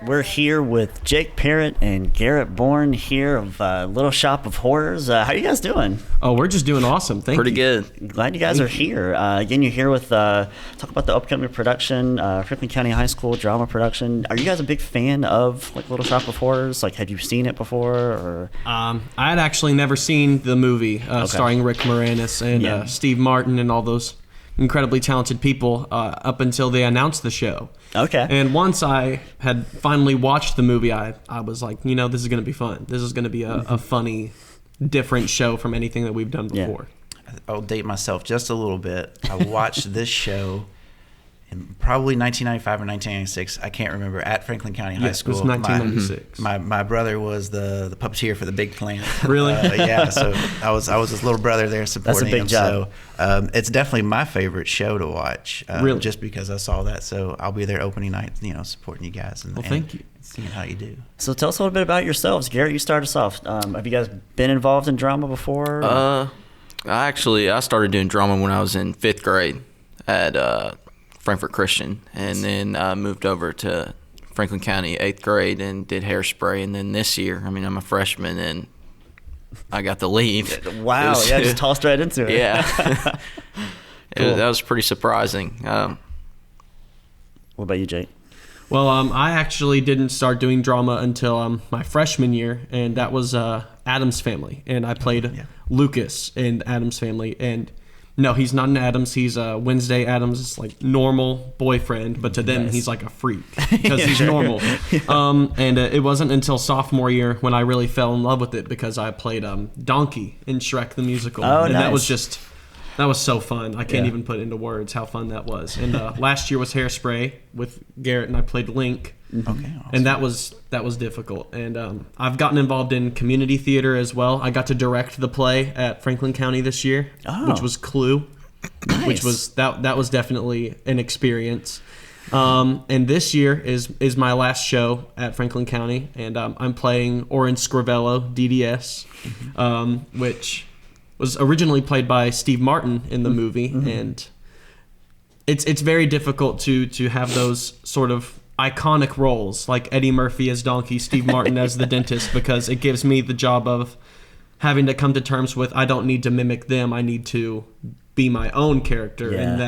We're here with Jake Parritt and Garrett Bourne here of Little Shop of Horrors. How are you guys doing? Oh, we're just doing awesome. Thank you. Pretty good. Glad you guys are here. Again, you're here with talk about the upcoming production, Franklin County High School drama production. Are you guys a big fan of like Little Shop of Horrors? Like, had you seen it before? Or I had actually never seen the movie starring Rick Moranis and Steve Martin and all those incredibly talented people up until they announced the show. Okay. And once I had finally watched the movie, I was like, you know, this is going to be fun. This is going to be a funny, different show from anything that we've done before. I'll date myself just a little bit. I watched this show in probably 1995 or 1996. I can't remember, at Franklin County High School. It was 1996. My brother was the puppeteer for the big plant. Really? Yeah, so I was his little brother there supporting him. That's a big job. So it's definitely my favorite show to watch. Really? Just because I saw that. So I'll be there opening night, supporting you guys. And, thank you. Seeing how you do. So tell us a little bit about yourselves. Garrett, you start us off. Have you guys been involved in drama before? I started doing drama when I was in 5th grade at Frankfort Christian, and then I moved over to Franklin County 8th grade and did Hairspray. And then this year, I'm a freshman and I got to leave. Wow, just tossed right into it. Yeah. Cool. That was pretty surprising. What about you, Jake? Well, I actually didn't start doing drama until my freshman year, and that was Addams Family. And I played Lucas in Addams Family. And no, he's not an Addams. He's Wednesday Addams' like normal boyfriend, but to them he's like a freak because he's normal. And it wasn't until sophomore year when I really fell in love with it because I played Donkey in Shrek the Musical. Oh, and nice. that was so fun. I can't even put into words how fun that was. And last year was Hairspray with Garrett, and I played Link. Okay, awesome. And that was difficult. And I've gotten involved in community theater as well. I got to direct the play at Franklin County this year, which was Clue, which was that was definitely an experience. And this year is my last show at Franklin County, and I'm playing Orin Scrivello, DDS, which was originally played by Steve Martin in the movie, and it's very difficult to have those sort of iconic roles like Eddie Murphy as Donkey, Steve Martin as the dentist, because it gives me the job of having to come to terms with I don't need to mimic them, I need to be my own character, and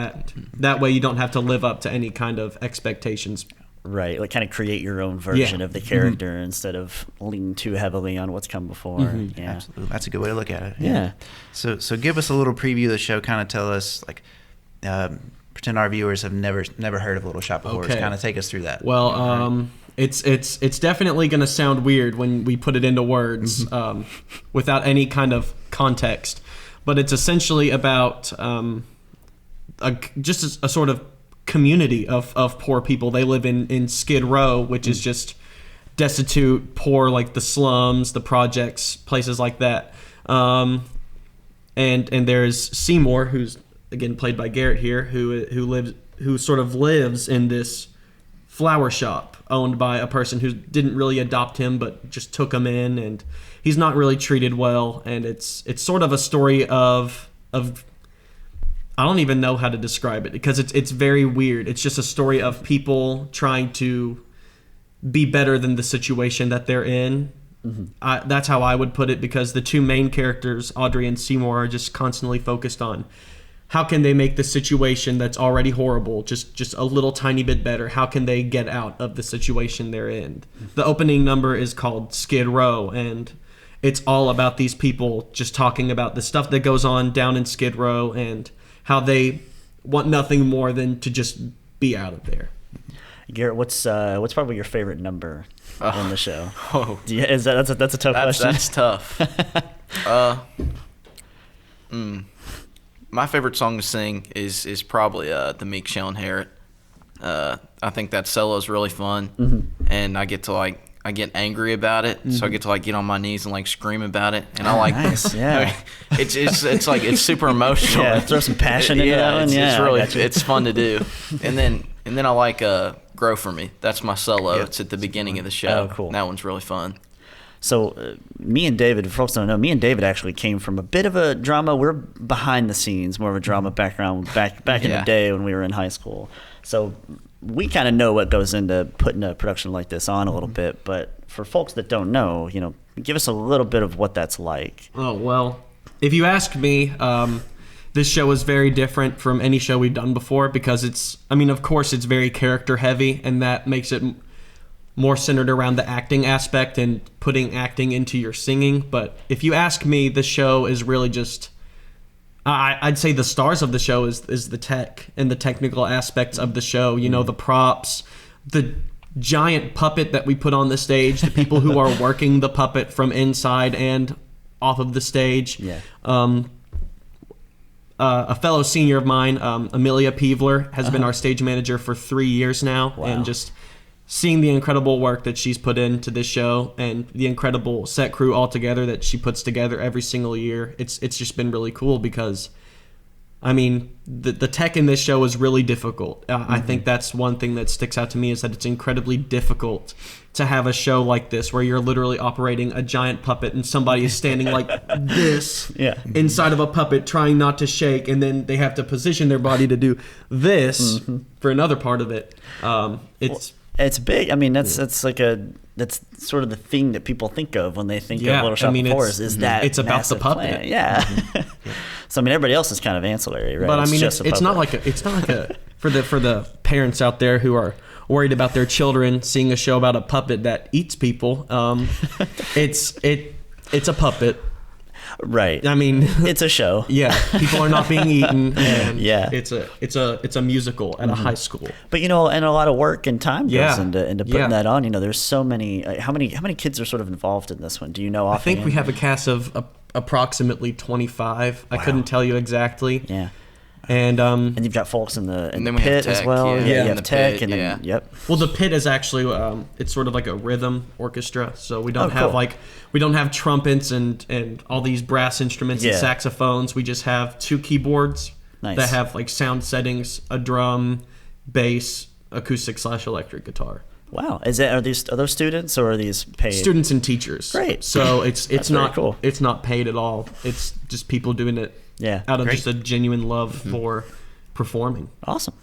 that way you don't have to live up to any kind of expectations. Right, like kind of create your own version of the character instead of leaning too heavily on what's come before. Yeah, absolutely. That's a good way to look at it. Yeah. So give us a little preview of the show. Kind of tell us, like, pretend our viewers have never heard of Little Shop of Horrors. Kind of take us through that. Well, it's definitely going to sound weird when we put it into words without any kind of context, but it's essentially about just a sort of community of poor people. They live in Skid Row, which is just destitute, poor, like the slums, the projects, places like that. And there's Seymour, who's again played by Garrett here, who sort of lives in this flower shop owned by a person who didn't really adopt him but just took him in, and he's not really treated well. And it's sort of a story of I don't even know how to describe it because it's very weird. It's just a story of people trying to be better than the situation that they're in. That's how I would put it, because the two main characters, Audrey and Seymour, are just constantly focused on how can they make the situation that's already horrible just a little tiny bit better. How can they get out of the situation they're in? The opening number is called Skid Row, and it's all about these people just talking about the stuff that goes on down in Skid Row and how they want nothing more than to just be out of there. Garrett, what's probably your favorite number on the show? Oh, That's a tough question. That's tough. My favorite song to sing is probably the Meek Shell and Harriet. I think that solo is really fun, and I get angry about it, so I get to get on my knees and scream about it, and I like. Nice, yeah. It's like it's super emotional. Yeah, throw some passion into that one. It's really it's fun to do, and then I like Grow For Me. That's my solo. It's at the beginning of the show. Oh, cool. That one's really fun. So me and David, for folks don't know, me and David actually came from a bit of a drama. We're behind the scenes, more of a drama background back in the day when we were in high school. So we kind of know what goes into putting a production like this on a little bit, but for folks that don't know, give us a little bit of what that's like. Oh, well, if you ask me, this show is very different from any show we've done before because of course it's very character heavy, and that makes it more centered around the acting aspect and putting acting into your singing. But if you ask me, the show is really just, I'd say the stars of the show is the tech and the technical aspects of the show. The props, the giant puppet that we put on the stage, the people who are working the puppet from inside and off of the stage. Yeah. A fellow senior of mine, Amelia Peevler, has been our stage manager for 3 years now. Wow. And just seeing the incredible work that she's put into this show and the incredible set crew altogether that she puts together every single year, it's just been really cool because, the tech in this show is really difficult. I think that's one thing that sticks out to me, is that it's incredibly difficult to have a show like this where you're literally operating a giant puppet and somebody is standing like this inside of a puppet trying not to shake, and then they have to position their body to do this for another part of it. It's big. That's sort of the thing that people think of when they think of Little Shop of Horrors, is that it's about the puppet. Plant. Yeah. So everybody else is kind of ancillary, right? But it's not like a for the parents out there who are worried about their children seeing a show about a puppet that eats people. It's a puppet. Right. It's a show. Yeah, people are not being eaten. And yeah. It's a musical at a high school. But and a lot of work and time goes into putting that on. There's so many. How many kids are sort of involved in this one? Do you know? I think we have a cast of approximately 25. Wow. I couldn't tell you exactly. Yeah. And you've got folks in the we pit have tech, as well. yeah. You have tech, pit, and then yep. Well, the pit is actually it's sort of like a rhythm orchestra, so we don't have cool. we don't have trumpets and all these brass instruments and saxophones. We just have 2 keyboards that have sound settings, a drum, bass, acoustic/electric guitar. Wow, are those students or are these paid? Students and teachers. Great. So it's not cool. It's not paid at all. It's just people doing it out of just a genuine love for performing. Awesome.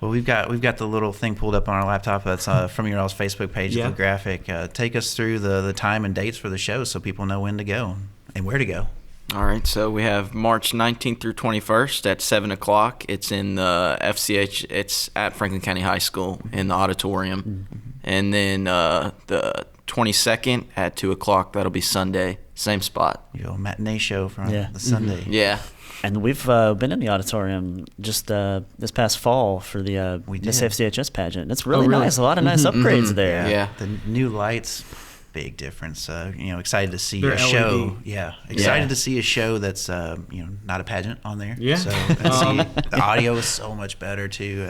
Well, we've got the little thing pulled up on our laptop. That's from your all's Facebook page, the graphic. Take us through the time and dates for the show so people know when to go and where to go. All right, so we have March 19th through 21st at 7 o'clock. It's in the FCH. It's at Franklin County High School in the auditorium. And then the 22nd at 2 o'clock, that'll be Sunday, same spot. Your matinee show from the Sunday. Yeah. And we've been in the auditorium just this past fall for the Miss FCHS pageant. It's really nice. A lot of nice upgrades there. Yeah. The new lights, big difference. Excited to see They're a show. LED. Yeah, excited to see a show that's not a pageant on there. Yeah. So the audio is so much better too.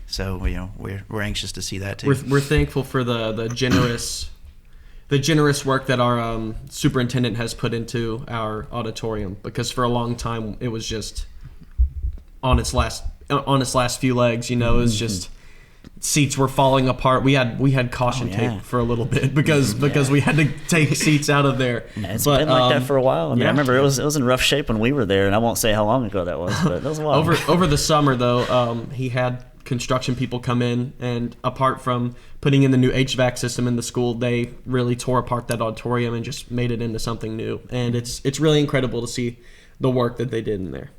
So we're anxious to see that too. We're thankful for the generous work that our superintendent has put into our auditorium, because for a long time it was just on its last few legs. It was just seats were falling apart. We had caution tape for a little bit because we had to take seats out of there. Yeah, it's been like that for a while. I remember it was in rough shape when we were there, and I won't say how long ago that was, but that was a while. Over the summer though, he had construction people come in, and apart from putting in the new HVAC system in the school, they really tore apart that auditorium and just made it into something new. And it's really incredible to see the work that they did in there.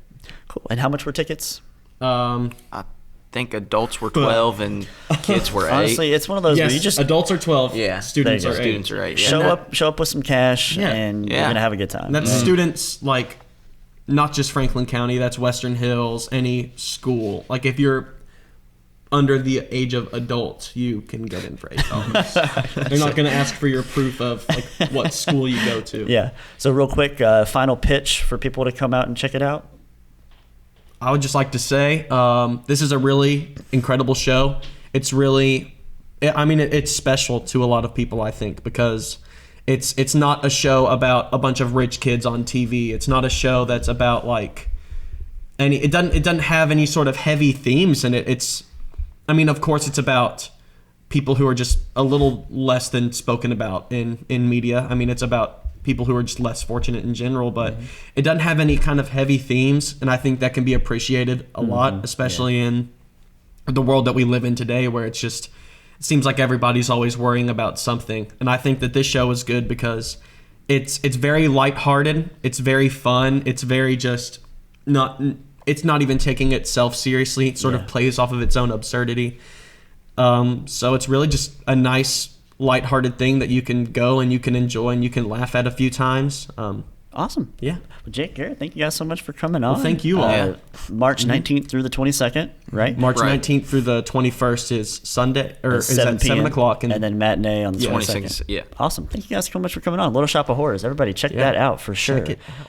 Cool. And how much were tickets? I think adults were 12 and kids were 8. Honestly, it's one of those where you just adults are 12. Yeah, students are 8. Students are 8. Yeah. show up with some cash, and you're gonna have a good time. And that's students not just Franklin County. That's Western Hills, any school. If you're under the age of adult, you can get in for $8. They're not going to ask for your proof of what school you go to. Yeah. So real quick, final pitch for people to come out and check it out. I would just like to say this is a really incredible show. It's really, it's special to a lot of people, I think, because it's not a show about a bunch of rich kids on TV. It's not a show that's about it doesn't have any sort of heavy themes in it. Of course, it's about people who are just a little less than spoken about in media. It's about people who are just less fortunate in general, but it doesn't have any kind of heavy themes, and I think that can be appreciated a lot, especially in the world that we live in today, where it seems like everybody's always worrying about something. And I think that this show is good because it's very lighthearted, it's very fun, it's very just it's not even taking itself seriously. It sort of plays off of its own absurdity. So it's really just a nice lighthearted thing that you can go and you can enjoy and you can laugh at a few times. Awesome. Yeah. Well, Jake, Garrett, thank you guys so much for coming on. Well, thank you all. March 19th through the 22nd, right? March 19th through the 21st is Sunday, or At is that 7 o'clock? And then matinee on the 22nd. Yeah. Awesome. Thank you guys so much for coming on. Little Shop of Horrors. Everybody check that out for sure. Check it out.